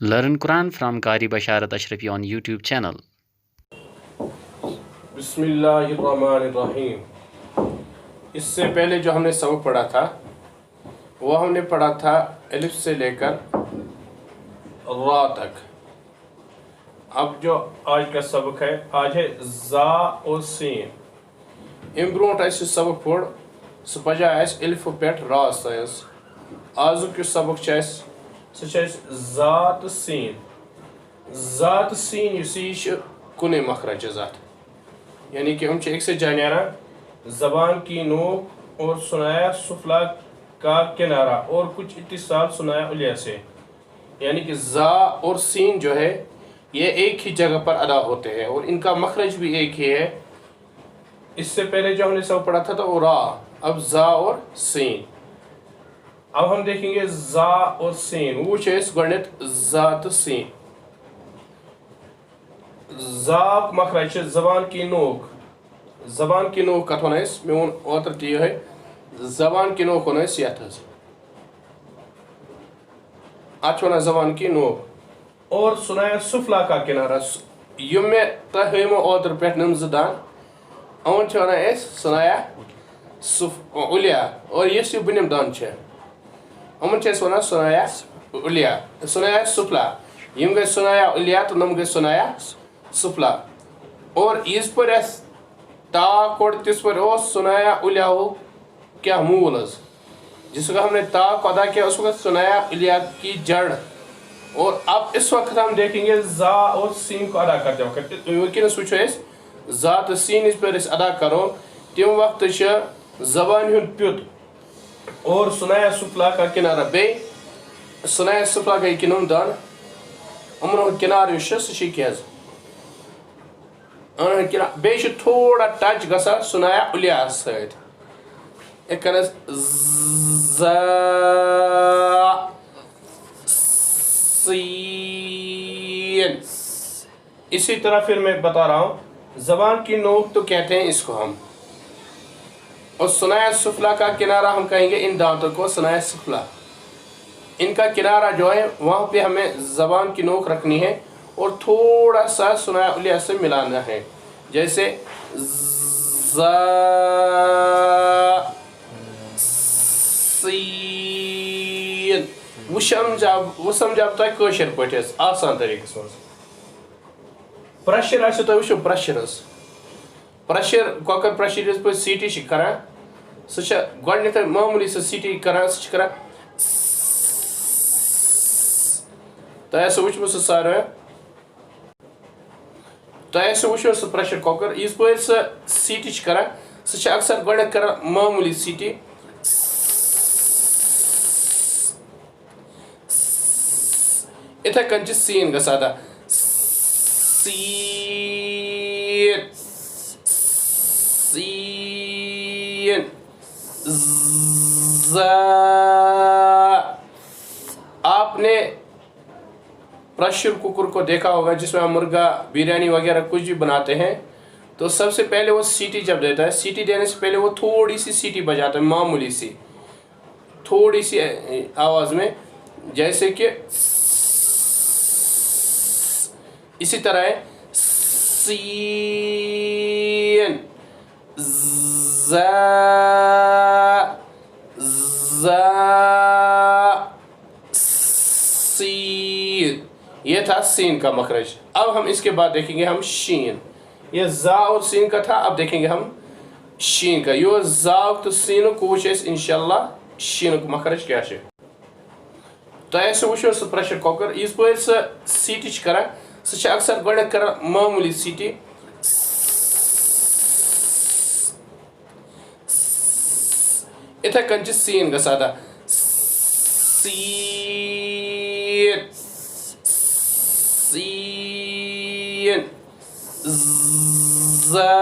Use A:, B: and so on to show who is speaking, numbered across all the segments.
A: Learn Quran from Qari Basharat Ashrafi on YouTube channel.
B: बिस्मिल्लाहिर्रहमानिर्रहीम। इससे पहले जो हमने सबक पढ़ा था वो हमने पढ़ा था अलिफ से लेकर रा तक। अब जो आज का सबक है, आज है ज़ा और सीन। अम ब्रोट सबक पोड़ सह पजा अलिफ पे रा तस। आजुक सबक ज़ात सीन। ज़ात सीन यह कुन मखरज ज़ात, यानी कि हम एक से जान ज़बान की नोक और सुनाया सुफला का किनारा और कुछ इत्तिसाल सुनाया उलिया से, यानी कि ज़ा और सीन जो है ये एक ही जगह पर अदा होते हैं और इनका मखरज भी एक ही है। इससे पहले जो हमने सब पढ़ा था तो वो रा, अब ज़ा और सीन। अब हम देखेंगे ज़ा और सीन। वो गणित ज़ात सीन। ज़ा मखरज ज़बान की नोक। ज़बान की नोक कत वन मोन ओतर ती है ज़बान की नोक वन यथ अत वन ज़बान की नोक और सुनाया सुफला का किनारा। यम मे तह ओतर पे नम दान अवन वन सुनाया सुफ उलिया और इस बुनिम दान अमन वन सुनाया उलिया सुनाया सुफला। यम गए सुनाया उलिया तो नम गए सुनाया सुफला। और इस पर ता कोड तिस पर सुनाया उलिया हो क्या मूल जिसका हमने ता को अदा किया उस वक्त सुनाया उलिया की जड़। और अब इस वक्त हम देखेंगे ज़ा और सीन को अदा करते वक्त वनस वो ज़ा तो सीन इस पर अदा करो तम वक्त ज़बान प्युत और सुनाया सुफला का किनारा बे सुनाया सुफला गई किनम दान अमन किनार बे थोड़ा टच गसा सुनाया उलिया सत सीन। इसी तरह फिर मैं बता रहा हूँ, ज़बान की नोक तो कहते हैं इसको हम, और सुनाया सुफला का किनारा हम कहेंगे इन दांतों को सुनाया सुफला। इनका किनारा जो है वहाँ पे हमें ज़बान की नोक रखनी है और थोड़ा सा सुनाया उलिया से मिलाना है। जैसे ज़ा सीन। वो समझाता है कशर पे आसान तरीके मज। प्रेशर तो वो प्रेशर कॉकर प्रेशर इस पे सीटी करान सह गथ मामूली सीटी करान सह तह वो सारे तह वो प्रेशर कॉकर इस पे सीटी करान सह अक्सर गथ करान मामूली सीटी। इथे कन सीन गसा सीन सीन। आपने प्रेशर कुकर को देखा होगा जिसमें हम मुर्गा बिरयानी वगैरह कुछ भी बनाते हैं तो सबसे पहले वो सीटी जब देता है, सीटी देने से पहले वो थोड़ी सी सीटी बजाता है मामूली सी, थोड़ी सी आवाज़ में, जैसे कि इसी तरह है सीन ज़ा ज़ा सीन। ये था सीन का मखरज। अब हम इसके बाद देखेंगे हम शीन। ये ज़ा और सीन का था, अब देखेंगे हम शीन का। यो ज़ा तो सीन को इंशाल्लाह शीन को मखरज क्या है। तो ऐसे वो प्रेशर कुकर इस पे सीटी करान सह अक्सर गथ करान मामूली सीटी। इथे कन सीन गसा सीन सीन ज़ा।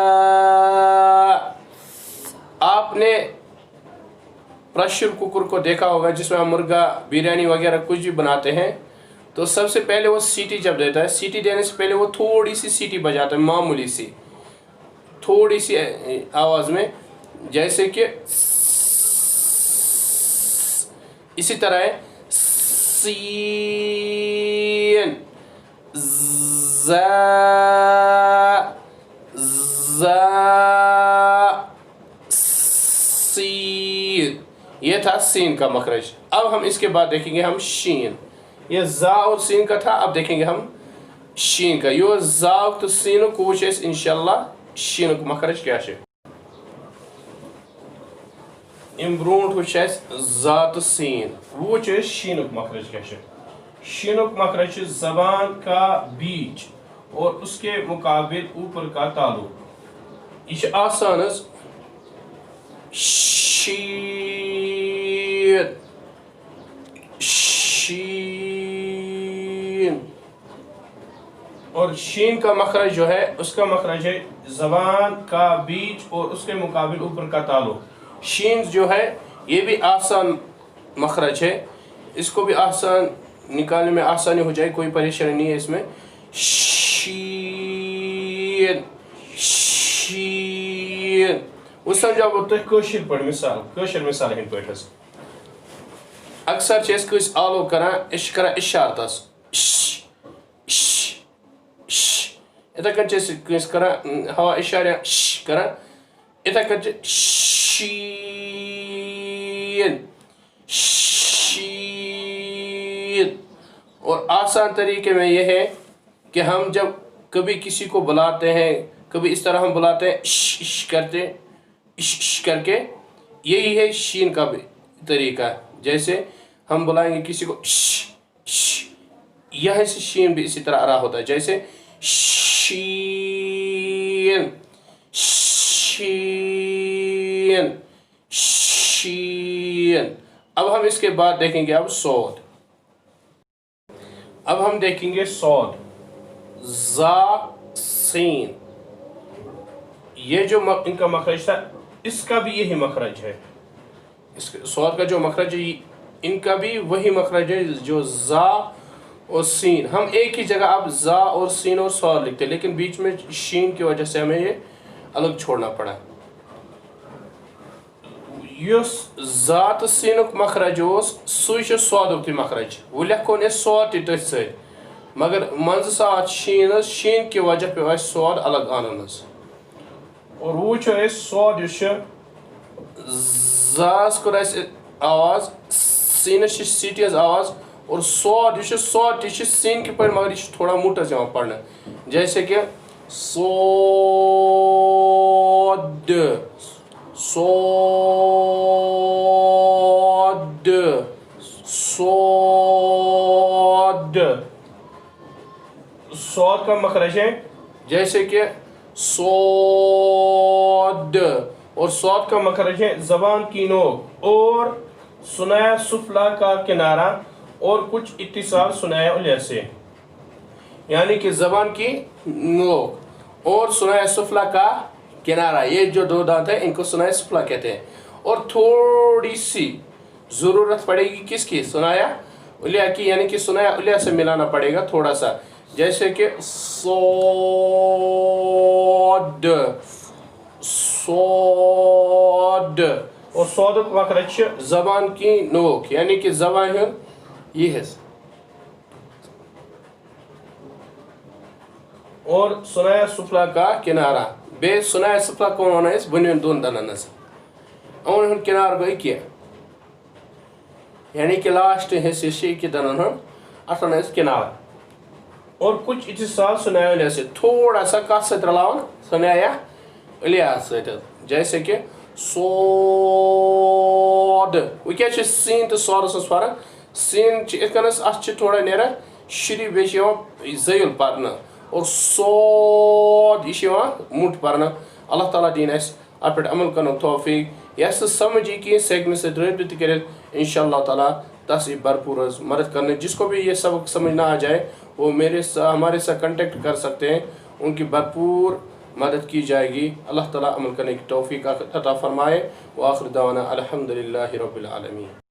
B: आपने प्रेशर कुकर को देखा होगा जिसमें हम मुर्गा बिरयानी वगैरह कुछ भी बनाते हैं तो सबसे पहले वो सीटी जब देता है, सीटी देने से पहले वो थोड़ी सी सीटी बजाता है मामूली सी, थोड़ी सी आवाज़ में, जैसे कि इसी तरह है सीन सीन, ये था सीन का मखरज। अब हम इसके बाद देखेंगे हम शीन। ये जा और सीन का था, अब देखेंगे हम शीन का। यो जा तो सीन को इंशाल्लाह शीन को मखरज क्या है। ब्रोट वो जा तो सीन, वो शीन को मखरज क्या है। शीन को मखरज जबान का बीच और उसके मुकाबिल ऊपर का ताल्लुक। ये आसान शीन, शीन। और शीन का मखरज जो है, उसका मखरज है जबान का बीच और उसके मुकाबिल ऊपर का ताल्लुक। शीन जो है ये भी आसान मखरज है, इसको भी आसान निकालने में आसानी हो जाए, कोई परेशानी नहीं है इसमें। शीन, शीन। वो समझा वो तो कोशिश पर मिसाल, कोशिश मिसाल हिंद पे अक्सर चेस कुछ आलो करा इश करा इशारतस इतना कन चेस कुछ करा हवा इशारा करा इतना कन शीन, शीन। और आसान तरीके में यह है कि हम जब कभी किसी को बुलाते हैं, कभी इस तरह हम बुलाते हैं इश करते, इश करके, यही है शीन का भी तरीका। जैसे हम बुलाएंगे किसी को यहाँ से शीन भी इसी तरह अदा होता है, जैसे शीन, शीन, शीन। अब हम इसके बाद देखेंगे अब सौद। अब हम देखेंगे सौद, जा सीन। ये जो इनका मखरज था, इसका भी यही मखरज है। इसके सौद का जो मखरज है, इनका भी वही मखरज है जो जा और सीन। हम एक ही जगह अब जा और सीन और सौद लिखते हैं, लेकिन बीच में शीन की वजह से हमें ये अलग छोड़ना पड़ा। यस जात सीनुक मखरज सह सौदुक मखरज, वो लिखोन सौद तथ स, मगर मंज सात शीन, शीन की वजह पे सौद अलग आनन। और वो सौद जास कोर आवाज, सीनस सीटी आवाज, और सौद सौद सीन के पे, मगर ये थोड़ा मोटस पढ़ना, जैसे कि सौद, सौद, सौद। सौद का मखरज है जैसे कि सौद, और सौद का मखरज है जबान की नोक और सुनाया सुफला का किनारा और कुछ इत्तिसाल सुनाया उलिया से, यानी कि जबान की नोक और सुनाया सुफला का किनारा, ये जो दो दांत है इनको सुनाया सुफला कहते हैं। और थोड़ी सी ज़रूरत पड़ेगी किसकी, सुनाया उलिया की, यानी कि सुनाया उलिया से मिलाना पड़ेगा थोड़ा सा, जैसे कि सौद, सौद। और सौद का मखरज जबान की नोक, यानी कि जबान ये है, और सुनाया सुफला का किनारा। बे सुनाया सुफला कौन होना है बुनियाद दोन दनन और किनार गई किया, यानी कि लास्ट हिस्से के दनन अटन किनारा। और कुछ इत्तिसाल सुनाया उलिया से, थोड़ा सा कथ सत रलावन सुनाया उलिया सत, जैसे कि सौद। वो क्या सीन तो सौद फर्क, सीन अत थोड़ा नेरा शुरी बे ज़युल पर्न, और सौद यह मुट पर्न। अल्लाह ताला दीन अत पे अमल कर तौफीक, यस समझ कि सेगन से रबित कर इंशाअल्लाह ताला तस भरपूर मदद करने। जिसको भी ये सबक समझ ना आ जाए वो हमारे साथ कांटेक्ट कर सकते हैं, उनकी भरपूर मदद की जाएगी। अल्लाह ताला अमल करने की तौफीक अता फरमाए। व आखिर दावाना अल्हम्दुलिल्लाहि रब्बिल आलमीन।